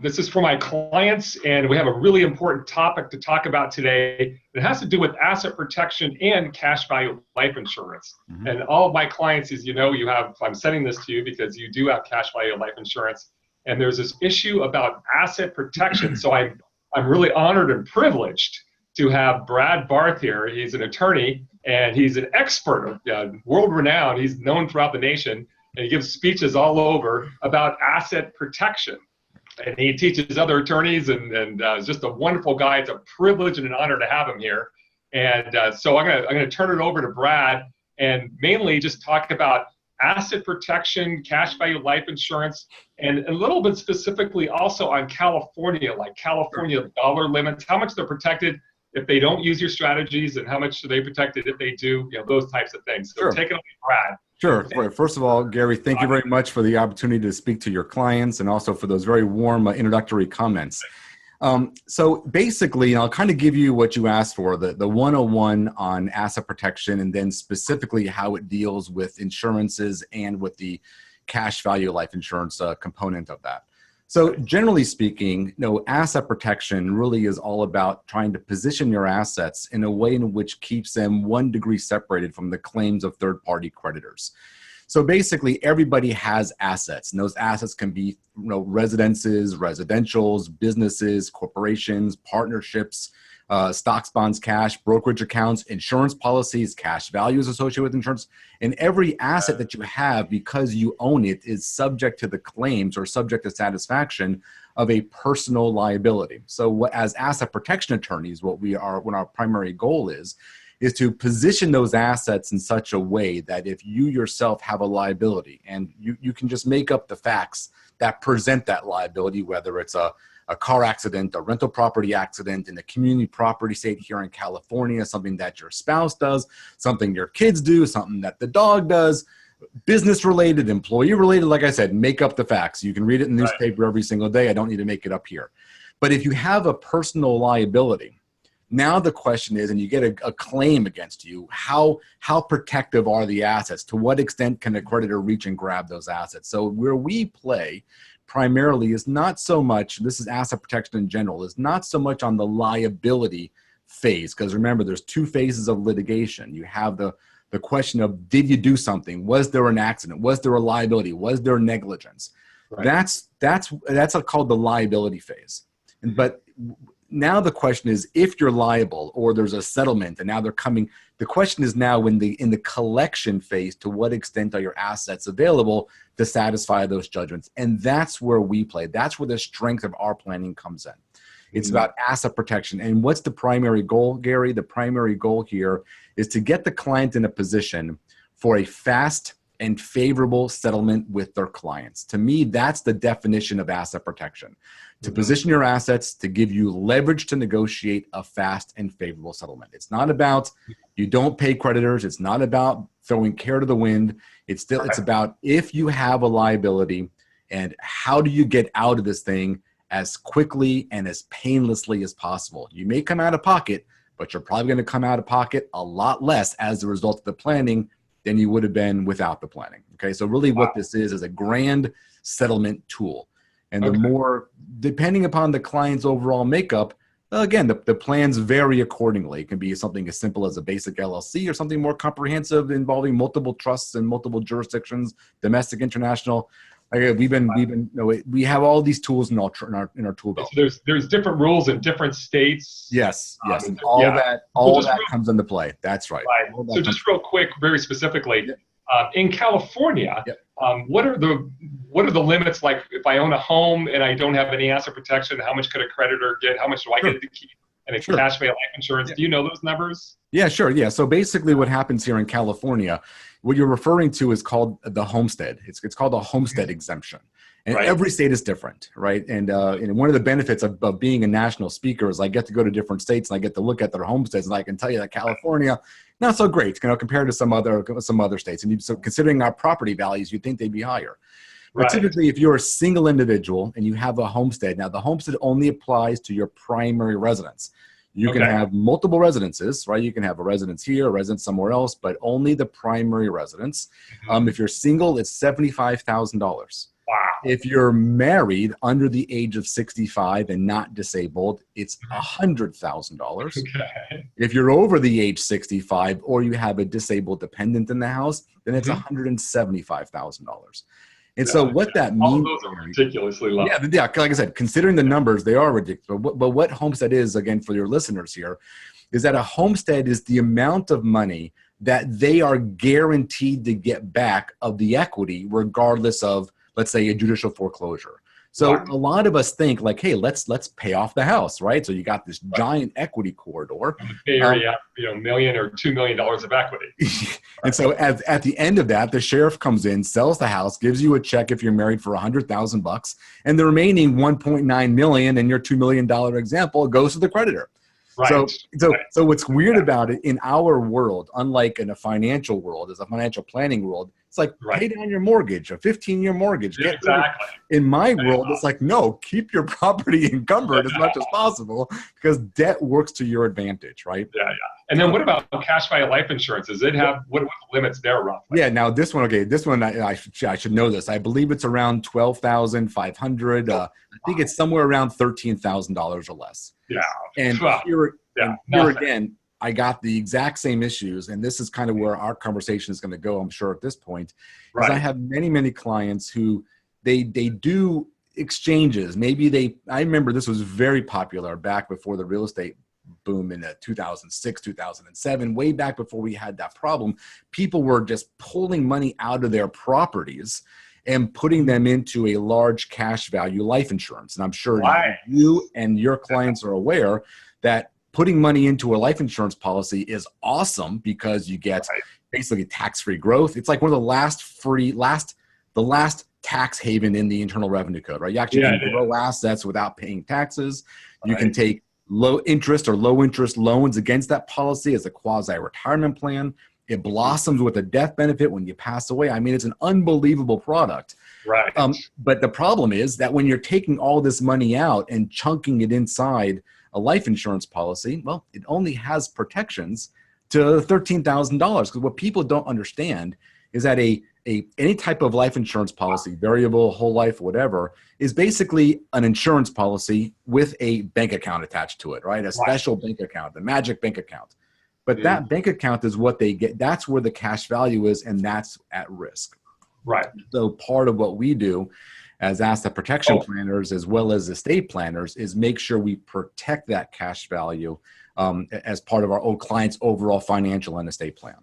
This is for my clients, and we have a really important topic to talk about today. It has to do with asset protection and cash value life insurance. And all of my clients, as you know, I'm sending this to you because you do have cash value life insurance. And there's this issue about asset protection. So I'm really honored and privileged to have Brad Barth here. He's an attorney, and he's an expert, world-renowned. He's known throughout the nation, and he gives speeches all over about asset protection. And he teaches other attorneys, and is just a wonderful guy. It's a privilege and an honor to have him here. And so I'm gonna turn it over to Brad and mainly just talk about asset protection, cash value life insurance, and a little bit specifically also on California, like California dollar limits, how much they're protected if they don't use your strategies, and how much are they protected if they do, those types of things. So take it away, Brad. Sure. First of all, Gary, thank you very much for the opportunity to speak to your clients and also for those very warm introductory comments. So basically, I'll kind of give you what you asked for, the 101 on asset protection, and then specifically how it deals with insurances and with the cash value life insurance component of that. So generally speaking, asset protection really is all about trying to position your assets in a way in which keeps them 1 degree separated from the claims of third-party creditors. So basically, everybody has assets, and those assets can be residences, residentials, businesses, corporations, partnerships, stocks, bonds, cash, brokerage accounts, insurance policies, cash values associated with insurance. And every asset that you have, because you own it, is subject to the claims or subject to satisfaction of a personal liability. So as asset protection attorneys, what our primary goal is to position those assets in such a way that if you yourself have a liability, and you can just make up the facts that present that liability, whether it's a car accident, a rental property accident, in a community property state here in California, something that your spouse does, something your kids do, something that the dog does, business related, employee related. Like I said, make up the facts. You can read it in the newspaper every single day. I don't need to make it up here. But if you have a personal liability, now the question is, and you get a claim against you, how protective are the assets? To what extent can a creditor reach and grab those assets? So where we play primarily is not so much, this is asset protection in general, is not so much on the liability phase, because remember, there's 2 phases of litigation. You have the question of, did you do something? Was there an accident? Was there a liability? Was there negligence? That's called the liability phase. But now the question is, if you're liable or there's a settlement and now they're coming, the question is now in the collection phase, to what extent are your assets available to satisfy those judgments? And that's where we play. That's where the strength of our planning comes in. It's about asset protection. And what's the primary goal, Gary? The primary goal here is to get the client in a position for a fast and favorable settlement with their clients. To me, that's the definition of asset protection. To position your assets to give you leverage to negotiate a fast and favorable settlement. It's not about you don't pay creditors. It's not about throwing care to the wind. It's about, if you have a liability, and how do you get out of this thing as quickly and as painlessly as possible. You may come out of pocket, but you're probably going to come out of pocket a lot less as a result of the planning than you would have been without the planning. Okay, so really what this is a grand settlement tool. And the more, depending upon the client's overall makeup, again, the plans vary accordingly. It can be something as simple as a basic LLC or something more comprehensive involving multiple trusts and multiple jurisdictions, domestic, international. We have all these tools in our tool belt. So there's different rules in different states. Yes, and all that comes into play. That's right. So just real quick, very specifically, in California, what are the limits? Like, if I own a home and I don't have any asset protection, how much could a creditor get? How much do I get to keep? And it's cash value life insurance. Do you know those numbers? Yeah, sure. Yeah. So basically what happens here in California, what you're referring to is called the homestead. It's called a homestead exemption. And every state is different, right? And one of the benefits of being a national speaker is I get to go to different states and I get to look at their homesteads, and I can tell you that California, not so great, compared to some other states. And so considering our property values, you'd think they'd be higher. But typically, if you're a single individual and you have a homestead, now the homestead only applies to your primary residence. You can have multiple residences, right? You can have a residence here, a residence somewhere else, but only the primary residence. If you're single, it's $75,000. Wow. If you're married under the age of 65 and not disabled, it's $100,000. Okay. If you're over the age 65 or you have a disabled dependent in the house, then it's $175,000. And so what that all means, those are ridiculously low. yeah, like I said, considering the numbers, they are ridiculous. But what homestead is, again, for your listeners here, is that a homestead is the amount of money that they are guaranteed to get back of the equity, regardless of, let's say, a judicial foreclosure. So Right. a lot of us think like, hey, let's pay off the house, right? So you got this giant equity corridor. In the Bay Area, $1 million or $2 million of equity. And so at the end of that, the sheriff comes in, sells the house, gives you a check if you're married for $100,000, and the remaining $1.9 million in your $2 million example goes to the creditor. Right. So what's weird about it in our world, unlike in a financial world, as a financial planning world, it's like pay down your mortgage, a 15-year mortgage. Yeah, exactly. In my world, it's like, no, keep your property encumbered as much as possible because debt works to your advantage, right? Yeah. And then what about cash value life insurance? Does it have, what are the limits there roughly? Yeah, now this one, I should know this. I believe it's around $12,500. I think it's somewhere around $13,000 or less. Yeah. And here again, I got the exact same issues, and this is kind of where our conversation is going to go, I'm sure, at this point. Because I have many clients who they do exchanges. I remember this was very popular back before the real estate boom in 2006, 2007, way back before we had that problem. People were just pulling money out of their properties and putting them into a large cash value life insurance. And I'm sure you and your clients are aware that putting money into a life insurance policy is awesome because you get basically tax-free growth. It's like one of the last tax haven in the Internal Revenue Code, right? You actually can grow assets without paying taxes. You can take low interest loans against that policy as a quasi-retirement plan. It blossoms with a death benefit when you pass away. I mean, it's an unbelievable product. Right. But the problem is that when you're taking all this money out and chunking it inside a life insurance policy, well, it only has protections to $13,000. Because what people don't understand is that any type of life insurance policy, variable, whole life, whatever, is basically an insurance policy with a bank account attached to it, right? A special bank account, the magic bank account. But that bank account is what they get. That's where the cash value is, and that's at risk. Right. So part of what we do as asset protection planners, as well as estate planners, is make sure we protect that cash value as part of our client's overall financial and estate plan.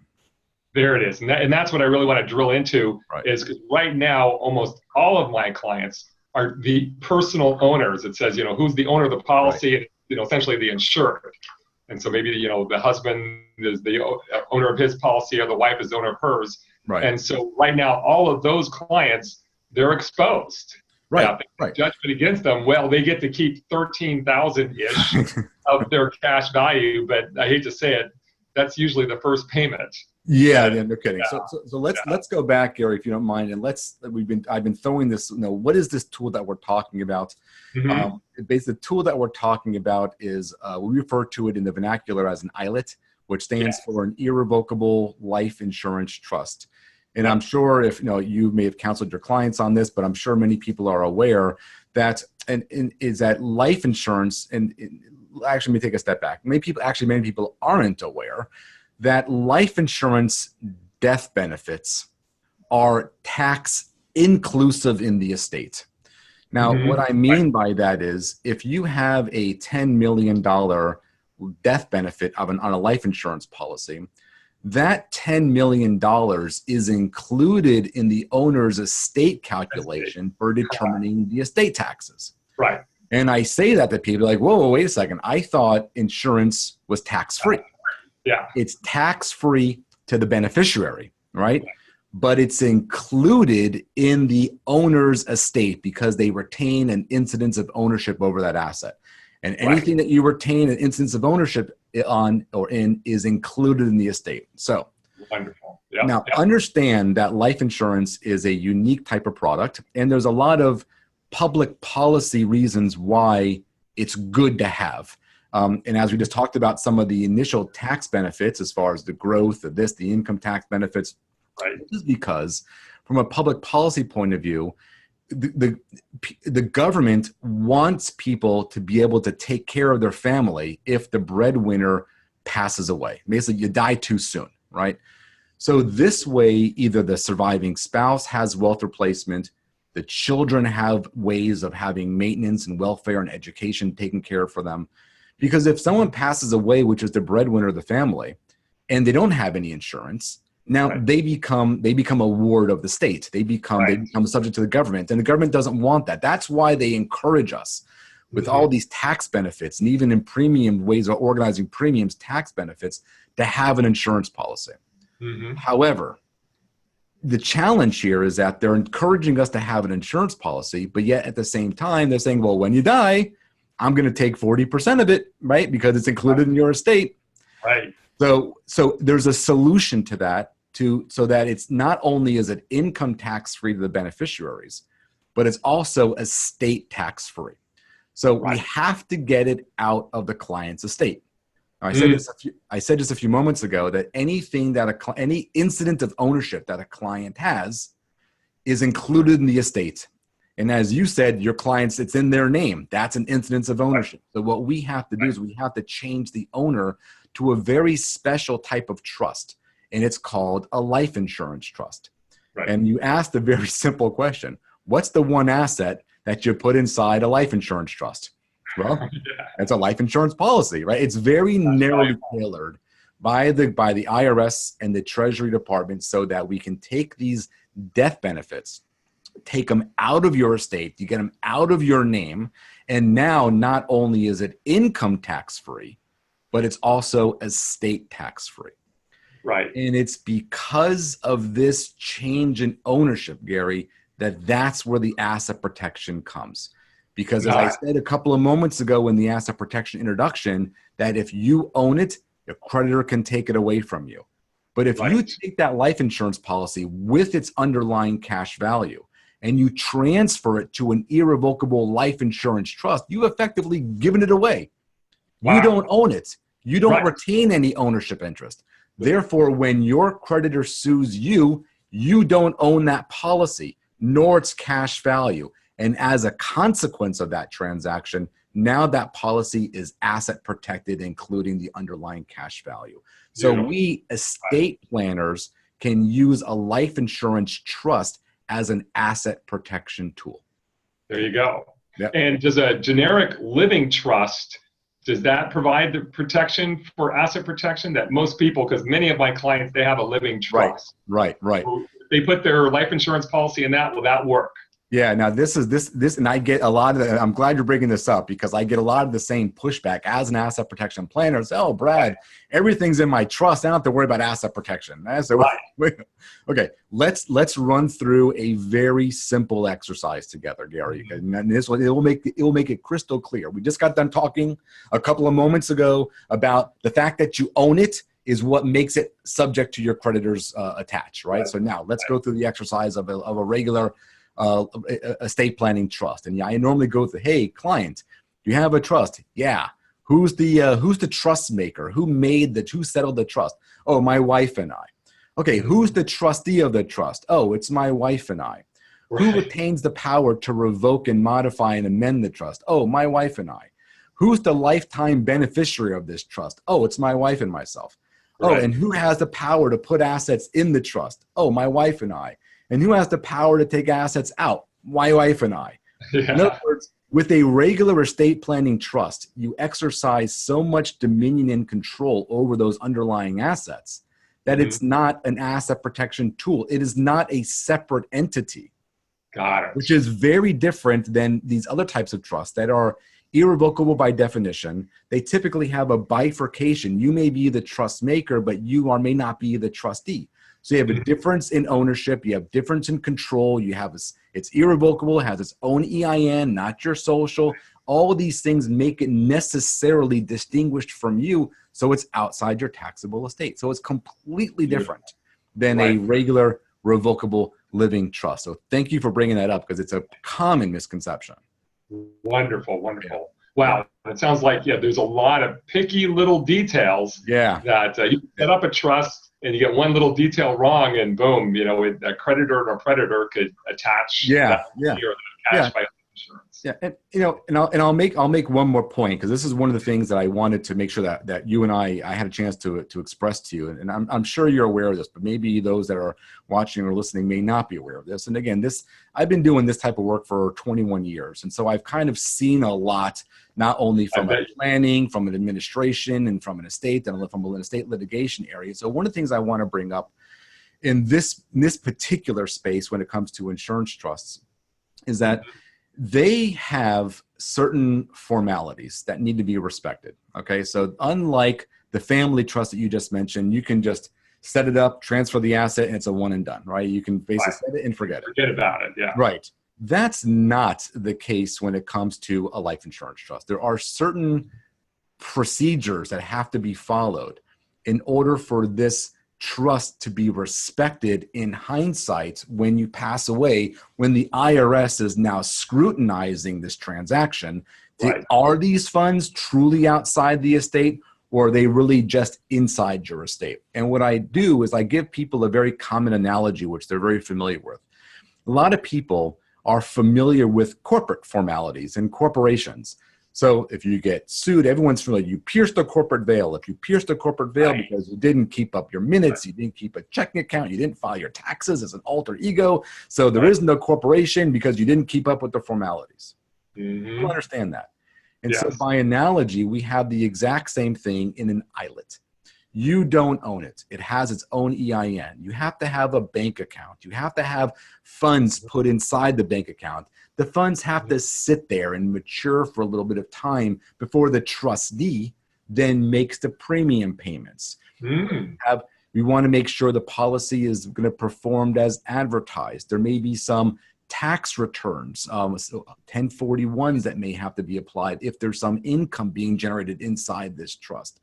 There it is. And that's what I really want to drill into is because right now, almost all of my clients are the personal owners. It says, who's the owner of the policy and, essentially the insured. And so maybe, the husband is the owner of his policy or the wife is the owner of hers. Right. And so right now, all of those clients, they're exposed. Right. Judgment against them. Well, they get to keep 13,000-ish of their cash value. But I hate to say it, that's usually the first payment. Yeah, no kidding. So let's go back, Gary, if you don't mind, and I've been throwing this. What is this tool that we're talking about? Basically, the tool that we're talking about is we refer to it in the vernacular as an ILIT, which stands for an irrevocable life insurance trust. And I'm sure if you may have counseled your clients on this, but I'm sure many people are aware that is that life insurance. And actually, let me take a step back. Many people aren't aware that life insurance death benefits are tax inclusive in the estate. Now, what I mean by that is if you have a $10 million death benefit on a life insurance policy, that $10 million is included in the owner's estate calculation for determining the estate taxes. Right. And I say that to people like, whoa, wait a second. I thought insurance was tax-free. Yeah. It's tax-free to the beneficiary, right? But it's included in the owner's estate because they retain an incidence of ownership over that asset. And anything that you retain an instance of ownership on or in is included in the estate. So wonderful. Understand that life insurance is a unique type of product, and there's a lot of public policy reasons why it's good to have. And as we just talked about some of the initial tax benefits as far as the growth of the income tax benefits, this is because from a public policy point of view, the government wants people to be able to take care of their family if the breadwinner passes away. Basically, you die too soon, right? So this way, either the surviving spouse has wealth replacement, the children have ways of having maintenance and welfare and education taken care of for them. Because if someone passes away, which is the breadwinner of the family, and they don't have any insurance, now they become a ward of the state. They become subject to the government, and the government doesn't want that. That's why they encourage us with all these tax benefits, and even in premium ways of organizing premiums, tax benefits, to have an insurance policy. However, the challenge here is that they're encouraging us to have an insurance policy, but yet at the same time, they're saying, well, when you die, I'm going to take 40% of it, right? Because it's included in your estate. Right. So there's a solution to that, so that it's not only is it income tax free to the beneficiaries, but it's also estate tax free. So we have to get it out of the client's estate. Now, I said just a few moments ago that anything that any incident of ownership that a client has is included in the estate. And as you said, your clients, it's in their name. That's an incidence of ownership. So what we have to do is we have to change the owner to a very special type of trust. And it's called a life insurance trust. And you asked a very simple question. What's the one asset that you put inside a life insurance trust? Well, it's a life insurance policy, right? It's very narrowly tailored by the IRS and the Treasury Department so that we can take these death benefits, take them out of your estate, you get them out of your name, and now not only is it income tax free, but it's also estate tax free. Right. And it's because of this change in ownership, Gary, that's where the asset protection comes. Because as I said a couple of moments ago in the asset protection introduction, that if you own it, your creditor can take it away from you. But if you take that life insurance policy with its underlying cash value and you transfer it to an irrevocable life insurance trust, you effectively given it away. You don't own it. You don't retain any ownership interest. Therefore, when your creditor sues you, you don't own that policy, nor its cash value. And as a consequence of that transaction, now that policy is asset protected, including the underlying cash value. So we estate planners can use a life insurance trust as an asset protection tool. There you go. And does a generic living trust, does that provide the protection for asset protection that most people, because many of my clients, they have a living trust. Right. So they put their life insurance policy in that, will that work? Yeah, now this, and I get a lot of I'm glad you're bringing this up because I get a lot of the same pushback as an asset protection planner. Say, oh, Brad, everything's in my trust. I don't have to worry about asset protection. So, okay, let's run through a very simple exercise together, Gary. And this it will make it crystal clear. We just got done talking a couple of moments ago about the fact that you own it is what makes it subject to your creditors attach, right? So now let's go through the exercise of a regular estate planning trust. And I normally go through, hey, client, you have a trust? Yeah. Who's the trust maker? Who settled the trust? Oh, my wife and I. Okay. Who's the trustee of the trust? Oh, it's my wife and I. Who retains the power to revoke and modify and amend the trust? Oh, my wife and I. Who's the lifetime beneficiary of this trust? Oh, it's my wife and myself. Oh, and who has the power to put assets in the trust? Oh, my wife and I. And who has the power to take assets out? My wife and I. In other words, with a regular estate planning trust, you exercise so much dominion and control over those underlying assets that it's not an asset protection tool. It is not a separate entity. Got it. Which is very different than these other types of trusts that are irrevocable by definition. They typically have a bifurcation. You may be the trust maker, but you may not be the trustee. So you have a difference in ownership, you have difference in control, it's irrevocable, it has its own EIN, not your social. All of these things make it necessarily distinguished from you, so it's outside your taxable estate. So it's completely different than a regular revocable living trust. So thank you for bringing that up because it's a common misconception. Wonderful. Wow, it sounds like there's a lot of picky little details that you set up a trust. and you get one little detail wrong, and boom, a creditor or a predator could attach that money or that cash by insurance. Yeah, and I'll make one more point, because this is one of the things that I wanted to make sure that you and I had a chance to express to you, and I'm sure you're aware of this, but maybe those that are watching or listening may not be aware of this. And again, I've been doing this type of work for 21 years, and so I've kind of seen a lot, not only from a planning, from an administration, and from an estate, and from an estate litigation area. So one of the things I want to bring up in this particular space when it comes to insurance trusts is that they have certain formalities that need to be respected. Okay, so unlike the family trust that you just mentioned, you can just set it up, transfer the asset, and it's a one and done, right? You can basically set it and forget it. Forget about it, yeah. Right. That's not the case when it comes to a life insurance trust. There are certain procedures that have to be followed in order for this trust to be respected in hindsight when you pass away, when the IRS is now scrutinizing this transaction. Are these funds truly outside the estate, or are they really just inside your estate? And what I do is I give people a very common analogy, which they're very familiar with. A lot of people are familiar with corporate formalities and corporations. So if you get sued, everyone's familiar. You pierced the corporate veil. If you pierced the corporate veil because you didn't keep up your minutes, you didn't keep a checking account, you didn't file your taxes as an alter ego. So there is no corporation because you didn't keep up with the formalities. People understand that. And so by analogy, we have the exact same thing in an ILIT. You don't own it. It has its own EIN. You have to have a bank account. You have to have funds put inside the bank account. The funds have to sit there and mature for a little bit of time before the trustee then makes the premium payments. We want to make sure the policy is going to perform as advertised. There may be some tax returns, 1041s that may have to be applied if there's some income being generated inside this trust.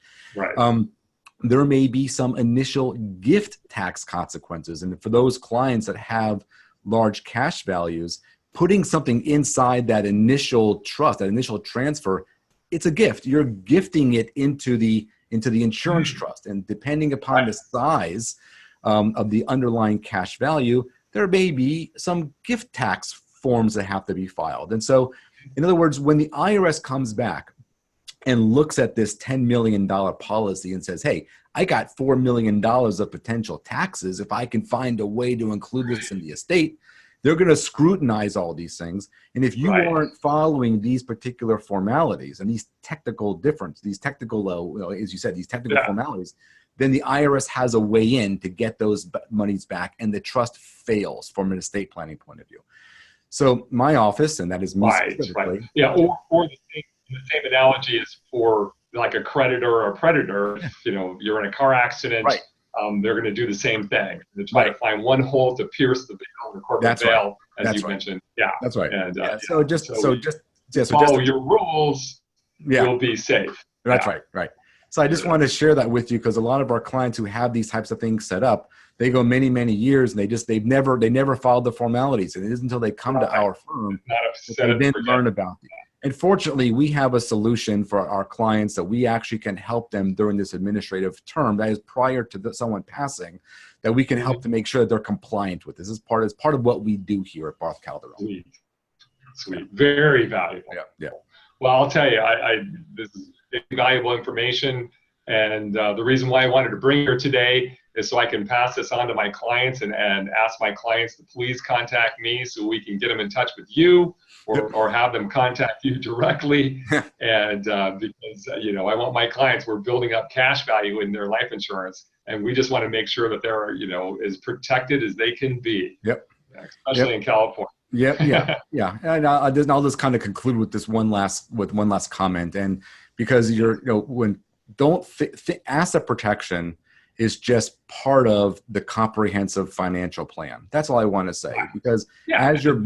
There may be some initial gift tax consequences. And for those clients that have large cash values, putting something inside that initial trust, that initial transfer, it's a gift. You're gifting it into the insurance trust. And depending upon the size of the underlying cash value, there may be some gift tax forms that have to be filed. And so, in other words, when the IRS comes back and looks at this $10 million policy and says, hey, I got $4 million of potential taxes if I can find a way to include this in the estate, they're going to scrutinize all these things. And if you aren't following these particular formalities and these technical these technical, as you said, these technical formalities, then the IRS has a way in to get those monies back, and the trust fails from an estate planning point of view. So my office, and that is me specifically. Yeah, or the same analogy is for like a creditor or a predator. If, you're in a car accident, they're going to do the same thing. They try to find one hole to pierce the veil, the corporate veil, as you mentioned. That's right. And, so just follow your rules, you'll be safe. That's right. So I just wanted to share that with you, because a lot of our clients who have these types of things set up, they go many, many years and they never followed the formalities. And it isn't until they come to our firm that they then learn about it. And fortunately, we have a solution for our clients that we actually can help them during this administrative term, that is prior to someone passing, that we can help to make sure that they're compliant with this. This is part of what we do here at BarthCalderon. Sweet. Very valuable. Yeah. Well, I'll tell you, this is valuable information, and the reason why I wanted to bring her today is so I can pass this on to my clients and ask my clients to please contact me so we can get them in touch with you, or have them contact you directly. And because I want my clients, we're building up cash value in their life insurance, and we just want to make sure that they're as protected as they can be. Especially in California. Yeah. And I'll just kind of conclude with this one last comment. And because asset protection is just part of the comprehensive financial plan. That's all I want to say. Because as you're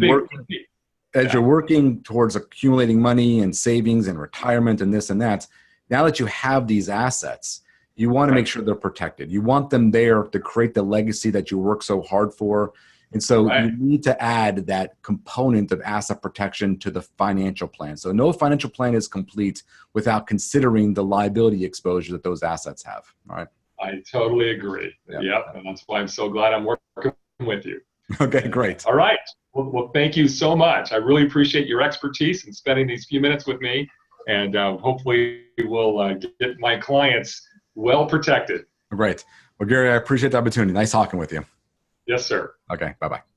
working towards accumulating money and savings and retirement and this and that, now that you have these assets, you want to make sure they're protected. You want them there to create the legacy that you work so hard for. And so you need to add that component of asset protection to the financial plan. So no financial plan is complete without considering the liability exposure that those assets have. All right. I totally agree. Yep. And that's why I'm so glad I'm working with you. Okay, great. All right. Well, thank you so much. I really appreciate your expertise and spending these few minutes with me. And hopefully we'll get my clients well protected. Great. Well, Gary, I appreciate the opportunity. Nice talking with you. Yes, sir. Okay, bye-bye.